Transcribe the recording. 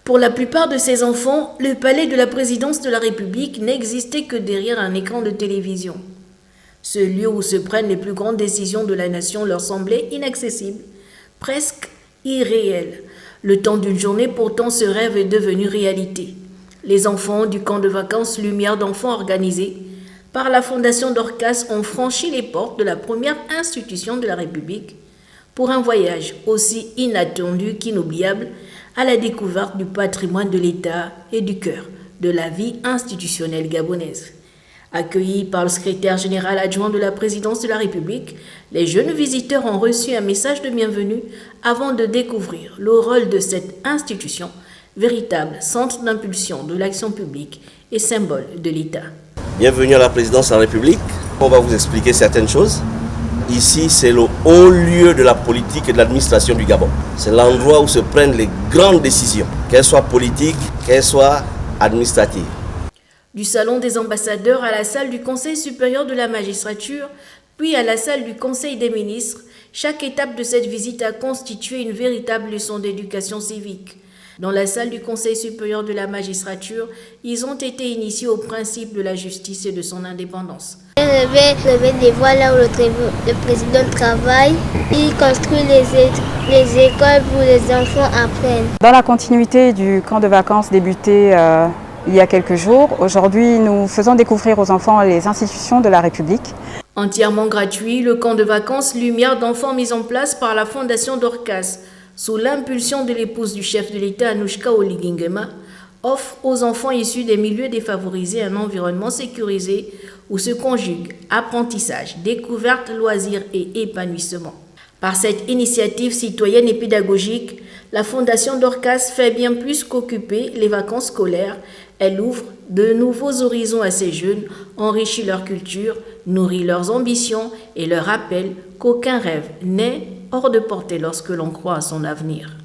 Pour la plupart de ces enfants, le palais de la présidence de la République n'existait que derrière un écran de télévision. Ce lieu où se prennent les plus grandes décisions de la nation leur semblait inaccessible, presque irréel. Le temps d'une journée, pourtant, ce rêve est devenu réalité. Les enfants du camp de vacances Lumière d'enfants organisé par la Fondation Dorcas ont franchi les portes de la première institution de la République pour un voyage aussi inattendu qu'inoubliable à la découverte du patrimoine de l'État et du cœur de la vie institutionnelle gabonaise. Accueillis par le secrétaire général adjoint de la présidence de la République, les jeunes visiteurs ont reçu un message de bienvenue avant de découvrir le rôle de cette institution, véritable centre d'impulsion de l'action publique et symbole de l'État. Bienvenue à la présidence de la République. On va vous expliquer certaines choses. Ici, c'est le haut lieu de la politique et de l'administration du Gabon. C'est l'endroit où se prennent les grandes décisions, qu'elles soient politiques, qu'elles soient administratives. Du salon des ambassadeurs à la salle du Conseil supérieur de la magistrature, puis à la salle du Conseil des ministres, chaque étape de cette visite a constitué une véritable leçon d'éducation civique. Dans la salle du Conseil supérieur de la magistrature, ils ont été initiés au principe de la justice et de son indépendance. Je vais des voies là où le président travaille. Il construit les écoles où les enfants apprennent. Dans la continuité du camp de vacances débuté il y a quelques jours, aujourd'hui nous faisons découvrir aux enfants les institutions de la République. Entièrement gratuit, le camp de vacances Lumière d'enfants mis en place par la Fondation Dorcas, sous l'impulsion de l'épouse du chef de l'État Anouchka Oligingema, offre aux enfants issus des milieux défavorisés un environnement sécurisé où se conjuguent apprentissage, découverte, loisirs et épanouissement. Par cette initiative citoyenne et pédagogique, la Fondation Dorcas fait bien plus qu'occuper les vacances scolaires. Elle ouvre de nouveaux horizons à ces jeunes, enrichit leur culture, nourrit leurs ambitions et leur rappelle qu'aucun rêve n'est hors de portée lorsque l'on croit à son avenir.